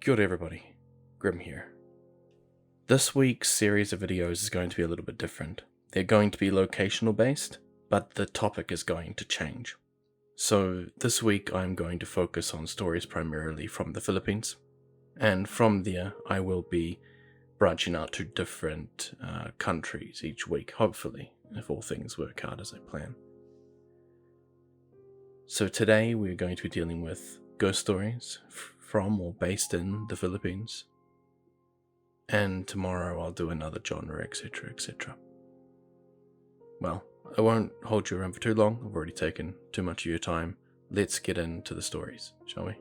Kia ora everybody, Grimm here. This week's series of videos is going to be a little bit different. They're going to be locational based, but the topic is going to change. So this week I'm going to focus on stories primarily from the Philippines, and from there I will be branching out to different countries each week, hopefully, if all things work out as I plan. So today we're going to be dealing with ghost stories from or based in the Philippines, and tomorrow I'll do another genre, etc, etc. Well, I won't hold you around for too long. I've already taken too much of your time. Let's get into the stories, shall we?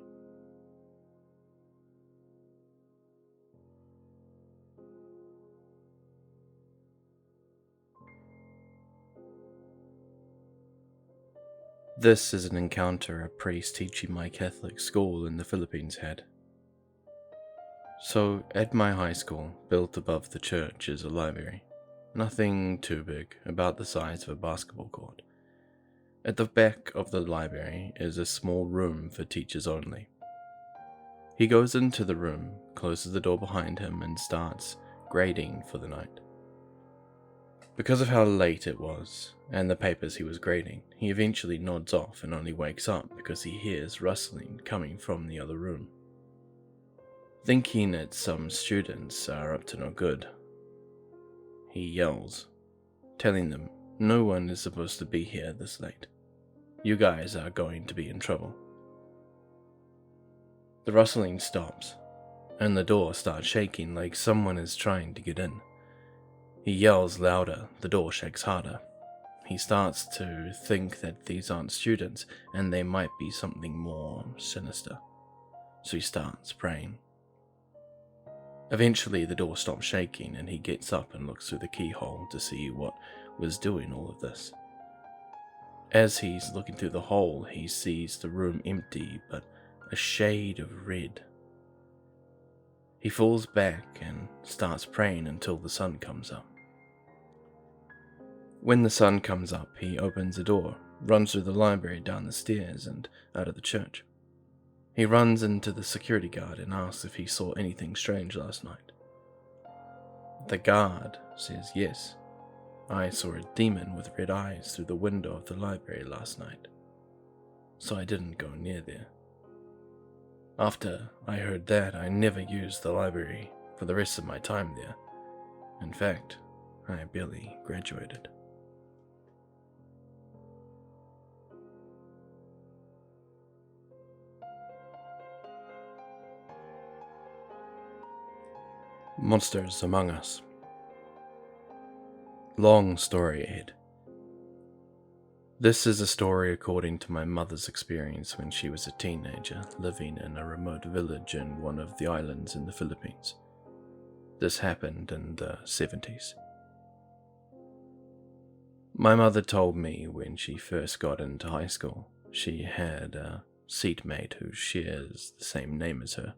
This is an encounter a priest teaching my Catholic school in the Philippines had. So, at my high school, built above the church, is a library. Nothing too big, about the size of a basketball court. At the back of the library is a small room for teachers only. He goes into the room, closes the door behind him, and starts grading for the night. Because of how late it was, and the papers he was grading, he eventually nods off and only wakes up because he hears rustling coming from the other room. Thinking that some students are up to no good, he yells, telling them no one is supposed to be here this late. You guys are going to be in trouble. The rustling stops, and the door starts shaking like someone is trying to get in. He yells louder, the door shakes harder. He starts to think that these aren't students, and they might be something more sinister. So he starts praying. Eventually the door stops shaking and he gets up and looks through the keyhole to see what was doing all of this. As he's looking through the hole, he sees the room empty but a shade of red. He falls back and starts praying until the sun comes up. When the sun comes up, he opens the door, runs through the library, down the stairs, and out of the church. He runs into the security guard and asks if he saw anything strange last night. The guard says yes. I saw a demon with red eyes through the window of the library last night, so I didn't go near there. After I heard that, I never used the library for the rest of my time there. In fact, I barely graduated. Monsters Among Us. Long story ahead. This is a story according to my mother's experience when she was a teenager living in a remote village in one of the islands in the Philippines. This happened in the 70s. My mother told me when she first got into high school, she had a seatmate who shares the same name as her.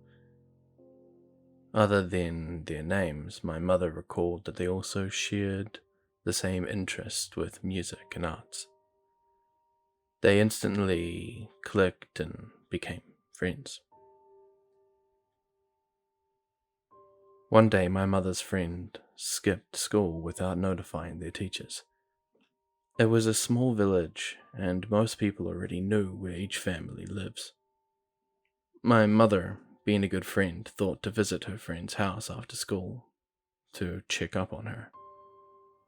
Other than their names, my mother recalled that they also shared the same interest with music and arts. They instantly clicked and became friends. One day, my mother's friend skipped school without notifying their teachers. It was a small village, and most people already knew where each family lives. My mother, being a good friend, thought to visit her friend's house after school to check up on her.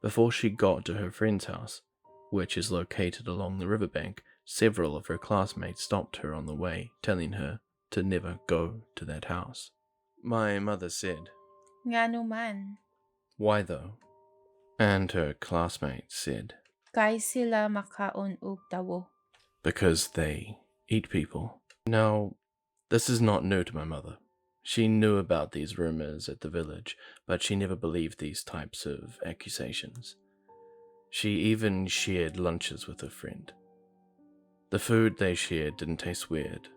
Before she got to her friend's house, which is located along the riverbank, several of her classmates stopped her on the way, telling her to never go to that house. My mother said, Nga naman, "Why though?" And her classmates said, kay sila makaon og tawo. "Because they eat people." Now, this is not new to my mother. She knew about these rumors at the village, but she never believed these types of accusations. She even shared lunches with her friend. The food they shared didn't taste weird.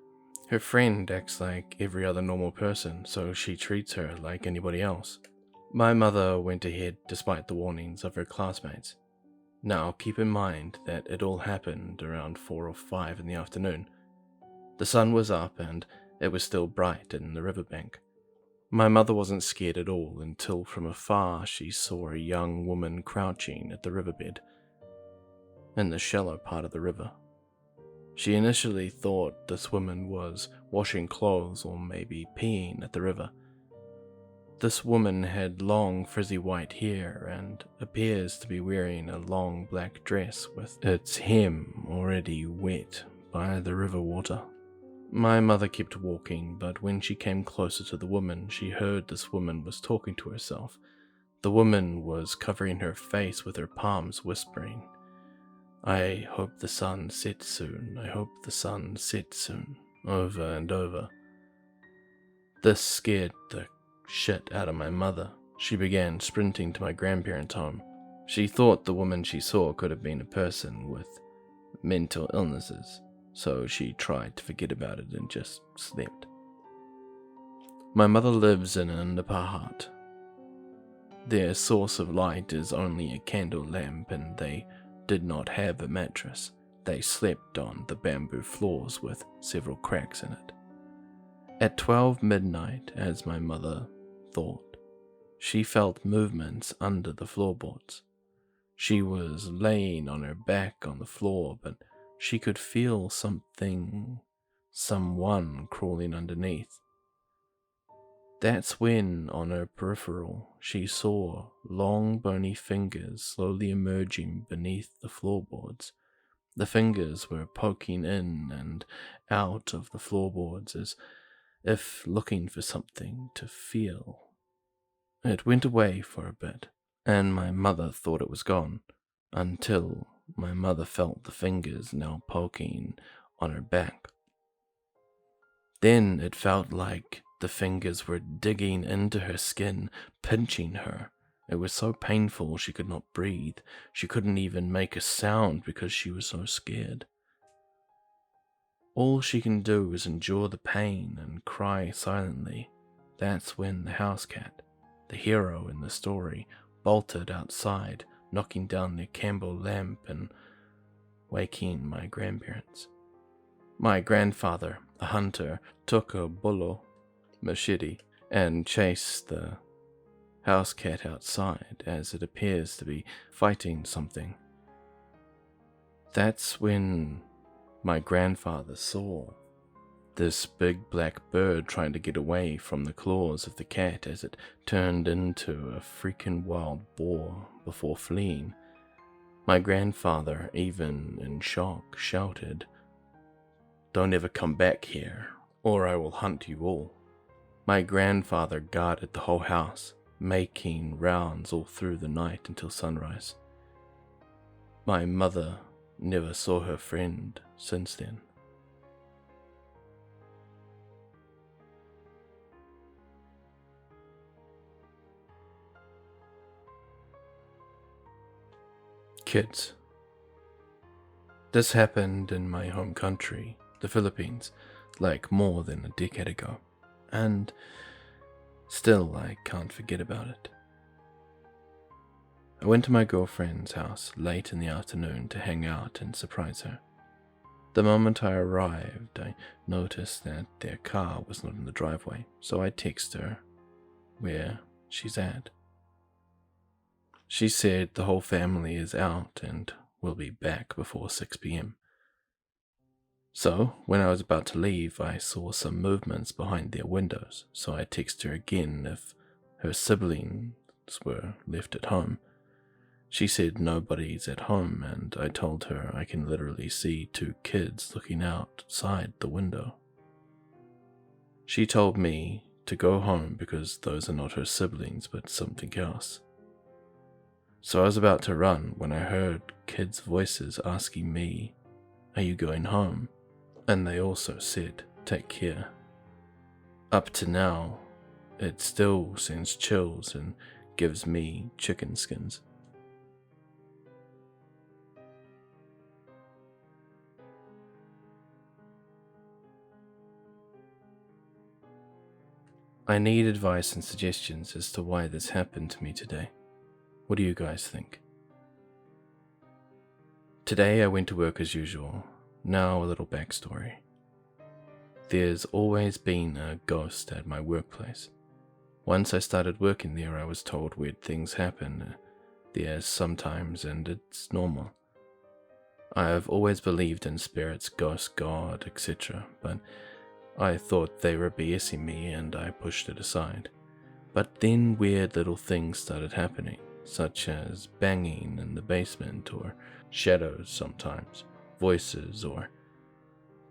Her friend acts like every other normal person, so she treats her like anybody else. My mother went ahead despite the warnings of her classmates. Now, keep in mind that it all happened around 4 or 5 in the afternoon. The sun was up and it was still bright in the riverbank, My mother wasn't scared at all until from afar she saw a young woman crouching at the riverbed, in the shallow part of the river. She initially thought this woman was washing clothes or maybe peeing at the river. This woman had long frizzy white hair and appears to be wearing a long black dress with its hem already wet by the river water. My mother kept walking, but when she came closer to the woman, she heard this woman was talking to herself. The woman was covering her face with her palms, whispering, "I hope the sun sets soon, I hope the sun sets soon," over and over. This scared the shit out of my mother. She began sprinting to my grandparents' home. She thought the woman she saw could have been a person with mental illnesses, so she tried to forget about it and just slept. My mother lives in an Napahat. Their source of light is only a candle lamp, and they did not have a mattress. They slept on the bamboo floors with several cracks in it. At 12 midnight, as my mother thought, she felt movements under the floorboards. She was laying on her back on the floor, but she could feel someone crawling underneath. That's when, on her peripheral, she saw long bony fingers slowly emerging beneath the floorboards. The fingers were poking in and out of the floorboards as if looking for something to feel. It went away for a bit, and my mother thought it was gone, until my mother felt the fingers now poking on her back. Then it felt like the fingers were digging into her skin, pinching her. It was so painful she could not breathe. She couldn't even make a sound because she was so scared. All she can do is endure the pain and cry silently. That's when the house cat, the hero in the story, bolted outside, knocking down their candle lamp and waking my grandparents. My grandfather, a hunter, took a bolo, machete, and chased the house cat outside as it appears to be fighting something. That's when my grandfather saw this big black bird trying to get away from the claws of the cat as it turned into a freaking wild boar before fleeing. My grandfather, even in shock, shouted, "Don't ever come back here, or I will hunt you all." My grandfather guarded the whole house, making rounds all through the night until sunrise. My mother never saw her friend since then. Kids. This happened in my home country, the Philippines, like more than a decade ago, and still I can't forget about it. I went to my girlfriend's house late in the afternoon to hang out and surprise her. The moment I arrived, I noticed that their car was not in the driveway, so I texted her where she's at. She said the whole family is out and will be back before 6 p.m. So, when I was about to leave, I saw some movements behind their windows, so I texted her again if her siblings were left at home. She said nobody's at home, and I told her I can literally see 2 kids looking outside the window. She told me to go home because those are not her siblings but something else. So I was about to run when I heard kids' voices asking me, "Are you going home?" And they also said, "Take care." Up to now, it still sends chills and gives me chicken skins. I need advice and suggestions as to why this happened to me today. What do you guys think? Today I went to work as usual. Now a little backstory. There's always been a ghost at my workplace. Once I started working there, I was told weird things happen there sometimes, and it's normal. I have always believed in spirits, ghosts, God, etc., but I thought they were BSing me and I pushed it aside. But then weird little things started happening, such as banging in the basement, or shadows sometimes, voices, or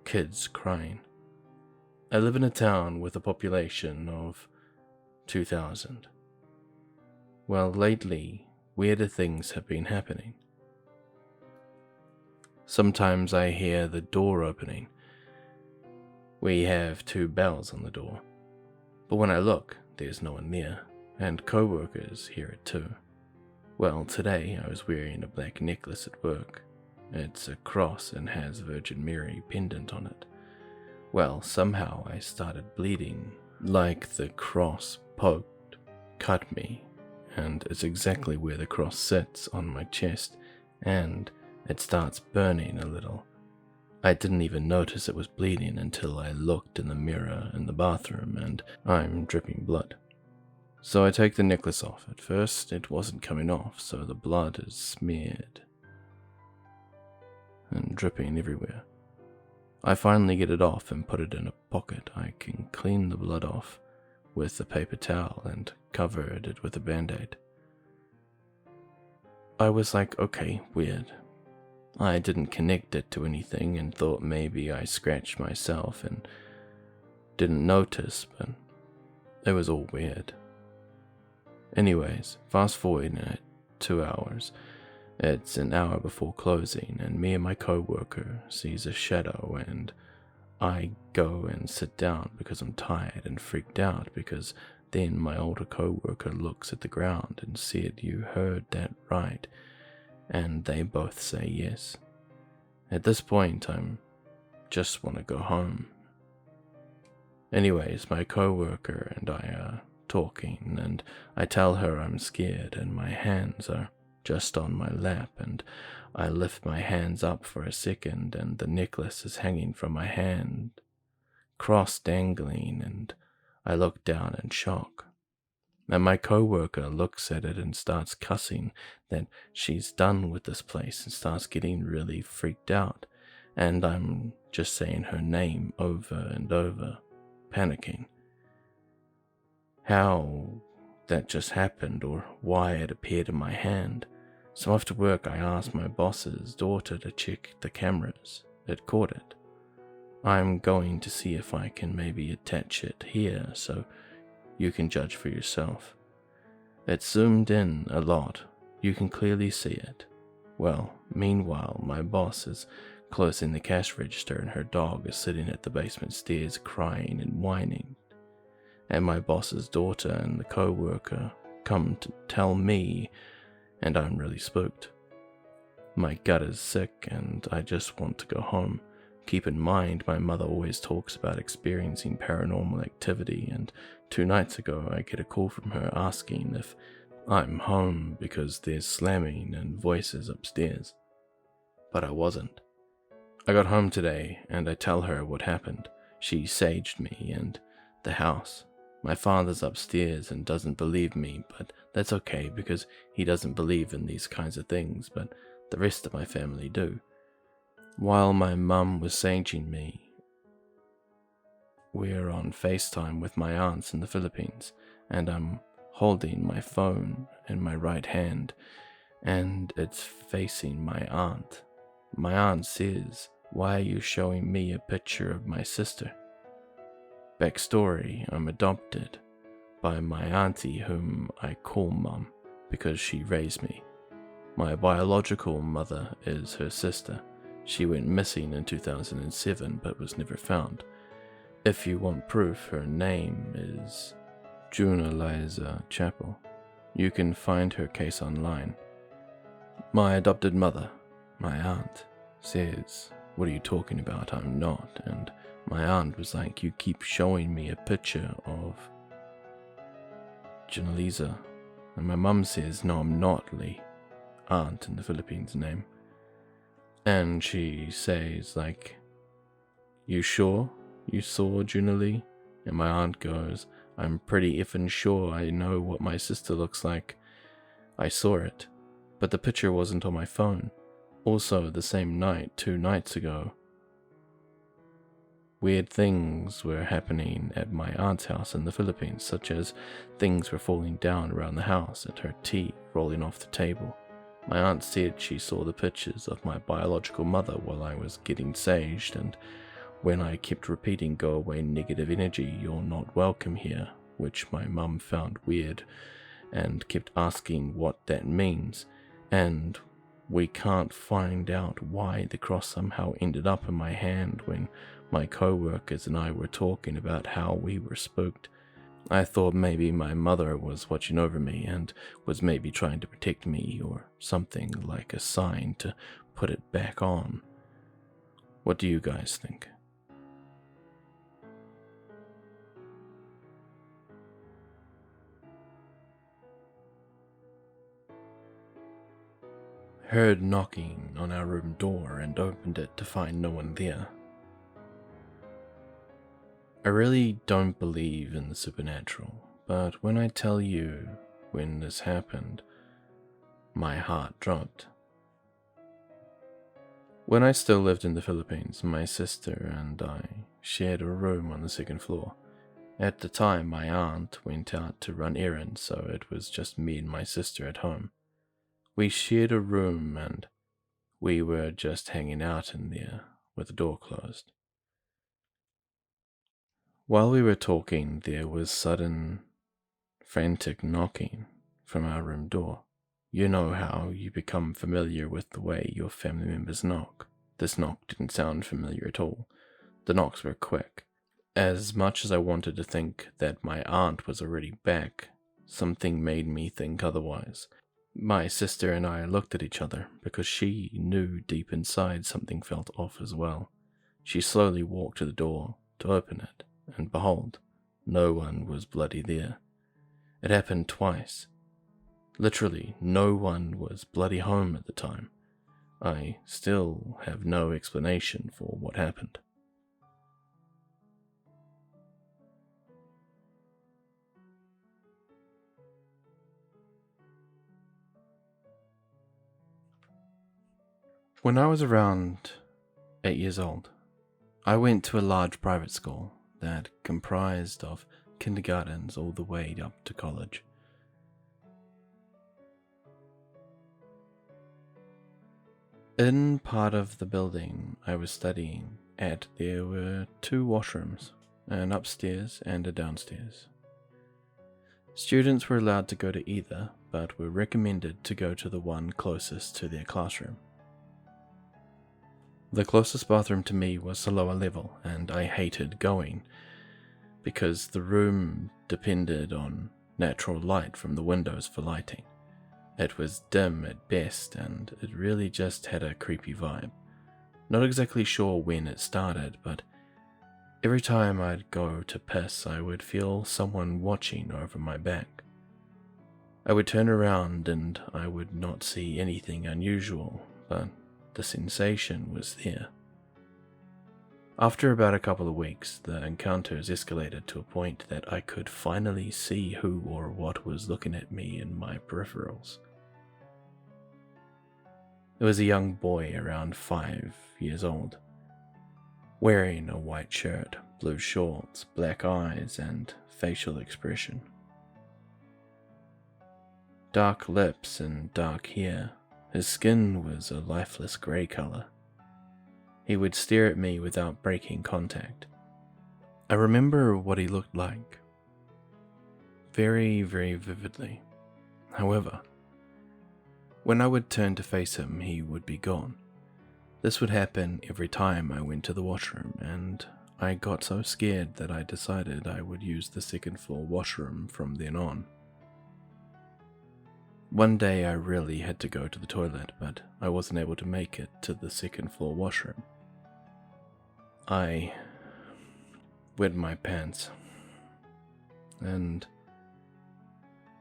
kids crying. I live in a town with a population of 2,000. Well, lately, weirder things have been happening. Sometimes I hear the door opening. We have 2 bells on the door, but when I look, there's no one near, and co-workers hear it too. Well, today I was wearing a black necklace at work. It's a cross and has Virgin Mary pendant on it. Well, somehow I started bleeding, like the cross poked, cut me, and it's exactly where the cross sits on my chest, and it starts burning a little. I didn't even notice it was bleeding until I looked in the mirror in the bathroom and I'm dripping blood. So I take the necklace off. At first it wasn't coming off, so the blood is smeared and dripping everywhere. I finally get it off and put it in a pocket. I can clean the blood off with a paper towel and covered it with a band-aid. I was like, okay, weird. I didn't connect it to anything and thought maybe I scratched myself and didn't notice, but it was all weird. Anyways, fast forward 2 hours. It's an hour before closing, and me and my co-worker sees a shadow, and I go and sit down because I'm tired and freaked out, because then my older co-worker looks at the ground and said, "You heard that right," and they both say yes. At this point, I'm just want to go home. Anyways, my co-worker and I are talking, and I tell her I'm scared and my hands are just on my lap, and I lift my hands up for a second and the necklace is hanging from my hand, cross dangling, and I look down in shock. And my co-worker looks at it and starts cussing that she's done with this place and starts getting really freaked out, and I'm just saying her name over and over, panicking. How that just happened or why it appeared in my hand. So after work I asked my boss's daughter to check the cameras. It caught it. I'm going to see if I can maybe attach it here so you can judge for yourself. It's zoomed in a lot. You can clearly see it. Well, meanwhile, my boss is closing the cash register and her dog is sitting at the basement stairs crying and whining. And my boss's daughter and the co-worker come to tell me, and I'm really spooked. My gut is sick and I just want to go home. Keep in mind, my mother always talks about experiencing paranormal activity, and 2 nights ago I get a call from her asking if I'm home because there's slamming and voices upstairs. But I wasn't. I got home today and I tell her what happened. She saged me and the house. My father's upstairs and doesn't believe me, but that's okay because he doesn't believe in these kinds of things, but the rest of my family do. While my mum was saging me, we're on FaceTime with my aunts in the Philippines, and I'm holding my phone in my right hand, and it's facing my aunt. My aunt says, "Why are you showing me a picture of my sister?" Backstory, I'm adopted by my auntie whom I call Mum because she raised me. My biological mother is her sister. She went missing in 2007 but was never found. If you want proof, her name is Juna Liza Chapel. You can find her case online. My adopted mother, my aunt, says, "What are you talking about? I'm not." And my aunt was like, "You keep showing me a picture of Junalisa." And my mum says, "No, I'm not Lee." Aunt in the Philippines name. And she says, like, "You sure you saw Junalee?" And my aunt goes, I'm pretty effing sure I know what my sister looks like. I saw it, but the picture wasn't on my phone. Also, the same night 2 nights ago, weird things were happening at my aunt's house in the Philippines, such as things were falling down around the house and her tea rolling off the table. My aunt said she saw the pictures of my biological mother while I was getting saged, and when I kept repeating "go away negative energy, you're not welcome here," which my mum found weird and kept asking what that means, and we can't find out why the cross somehow ended up in my hand when my co-workers and I were talking about how we were spooked. I thought maybe my mother was watching over me and was maybe trying to protect me or something, like a sign to put it back on. What do you guys think? Heard knocking on our room door and opened it to find no one there. I really don't believe in the supernatural, but when I tell you when this happened, my heart dropped. When I still lived in the Philippines, my sister and I shared a room on the 2nd floor. At the time, my aunt went out to run errands, so it was just me and my sister at home. We shared a room and we were just hanging out in there with the door closed. While we were talking, there was sudden, frantic knocking from our room door. You know how you become familiar with the way your family members knock. This knock didn't sound familiar at all. The knocks were quick. As much as I wanted to think that my aunt was already back, something made me think otherwise. My sister and I looked at each other because she knew deep inside something felt off as well. She slowly walked to the door to open it. And behold, no one was bloody there. It happened twice. Literally, no one was bloody home at the time. I still have no explanation for what happened. When I was around 8 years old, I went to a large private school that comprised of kindergartens all the way up to college. In part of the building I was studying at, there were 2 washrooms, an upstairs and a downstairs. Students were allowed to go to either, but were recommended to go to the one closest to their classroom. The closest bathroom to me was the lower level, and I hated going, because the room depended on natural light from the windows for lighting. It was dim at best, and it really just had a creepy vibe. Not exactly sure when it started, but every time I'd go to piss, I would feel someone watching over my back. I would turn around and I would not see anything unusual, but the sensation was there. After about a couple of weeks, the encounters escalated to a point that I could finally see who or what was looking at me in my peripherals. It was a young boy around 5 years old, wearing a white shirt, blue shorts, black eyes, and facial expression. Dark lips and dark hair. His skin was a lifeless grey colour. He would stare at me without breaking contact. I remember what he looked like very, very vividly. However, when I would turn to face him, he would be gone. This would happen every time I went to the washroom, and I got so scared that I decided I would use the 2nd floor washroom from then on. One day I really had to go to the toilet, but I wasn't able to make it to the 2nd floor washroom. I wet my pants, and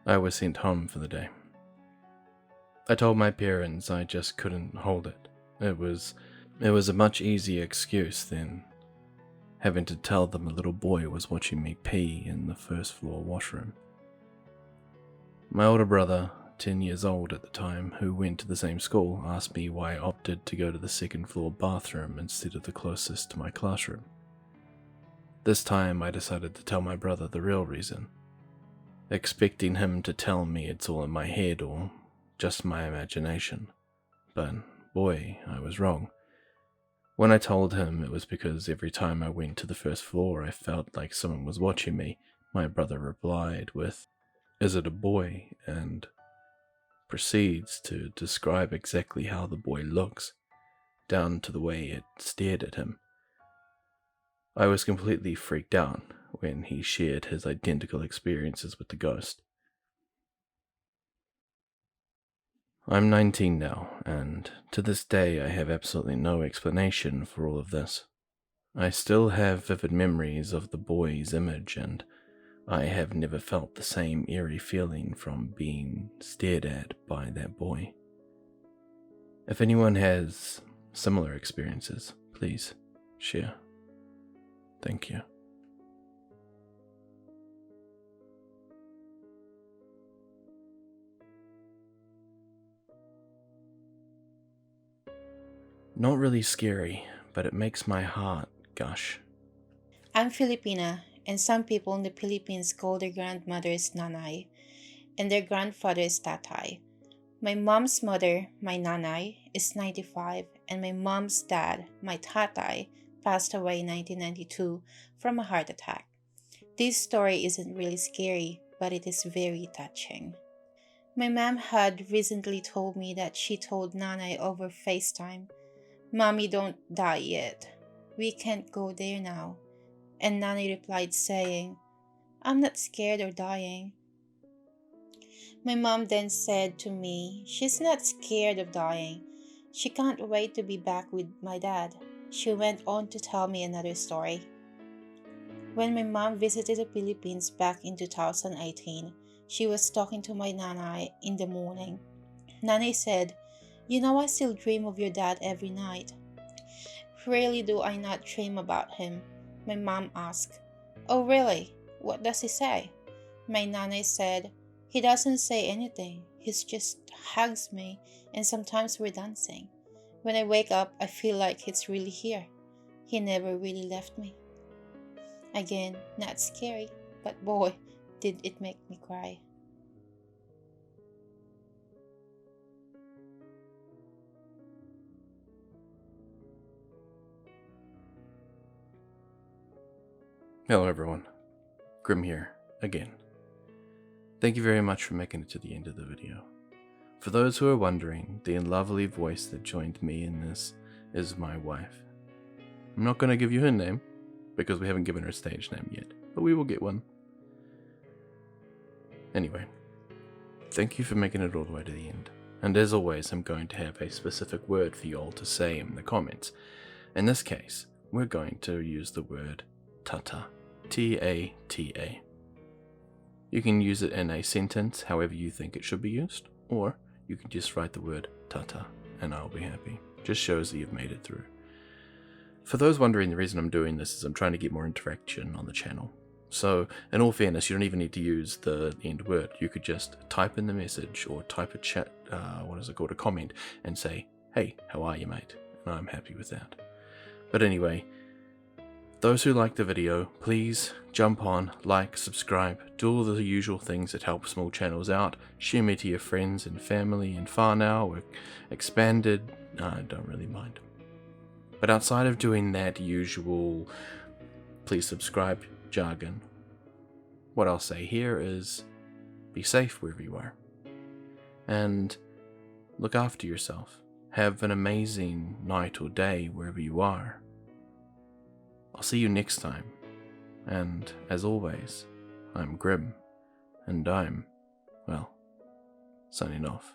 I was sent home for the day. I told my parents I just couldn't hold it. It was a much easier excuse than having to tell them a little boy was watching me pee in the first floor washroom. My older brother, 10 years old at the time, who went to the same school, asked me why I opted to go to the second floor bathroom instead of the closest to my classroom. This time I decided to tell my brother the real reason, expecting him to tell me it's all in my head or just my imagination. But boy, I was wrong. When I told him it was because every time I went to the first floor I felt like someone was watching me, my brother replied with, "Is it a boy?" and proceeds to describe exactly how the boy looks, down to the way it stared at him. I was completely freaked out when he shared his identical experiences with the ghost. I'm 19 now, and to this day I have absolutely no explanation for all of this. I still have vivid memories of the boy's image, and I have never felt the same eerie feeling from being stared at by that boy. If anyone has similar experiences, please share. Thank you. Not really scary, but it makes my heart gush. I'm Filipina, and some people in the Philippines call their grandmothers nanay, and their grandfathers tatay. My mom's mother, my nanay, is 95, and my mom's dad, my tatay, passed away in 1992 from a heart attack. This story isn't really scary, but it is very touching. My mom had recently told me that she told nanay over FaceTime, "Mommy, don't die yet. We can't go there now." And nanay replied saying, "I'm not scared or dying." My mom then said to me, she's not scared of dying. She can't wait to be back with my dad. She went on to tell me another story. When my mom visited the Philippines back in 2018, she was talking to my nanay in the morning. Nanay said, "You know, I still dream of your dad every night." "Really do I not dream about him?" my mom asked. "Oh really? What does he say?" My nanay said, "He doesn't say anything. He just hugs me, and sometimes we're dancing. When I wake up, I feel like he's really here. He never really left me." Again, not scary, but boy, did it make me cry. Hello everyone, Grimm here, again. Thank you very much for making it to the end of the video. For those who are wondering, the lovely voice that joined me in this is my wife. I'm not going to give you her name, because we haven't given her a stage name yet, but we will get one. Anyway, thank you for making it all the way to the end. And as always, I'm going to have a specific word for you all to say in the comments. In this case, we're going to use the word tata. T-A-T-A. You can use it in a sentence however you think it should be used, or you can just write the word tata and I'll be happy. Just shows that you've made it through. For those wondering, the reason I'm doing this is I'm trying to get more interaction on the channel. So, in all fairness, you don't even need to use the end word. You could just type in the message or type a chat, a comment, and say, "Hey, how are you, mate?" And I'm happy with that. But anyway, those who like the video, please jump on, like, subscribe, do all the usual things that help small channels out. Share me to your friends and family and whānau or expanded. I don't really mind. But outside of doing that usual please subscribe jargon, what I'll say here is be safe wherever you are. And look after yourself. Have an amazing night or day wherever you are. I'll see you next time, and as always, I'm Grimm, and I'm, well, signing off.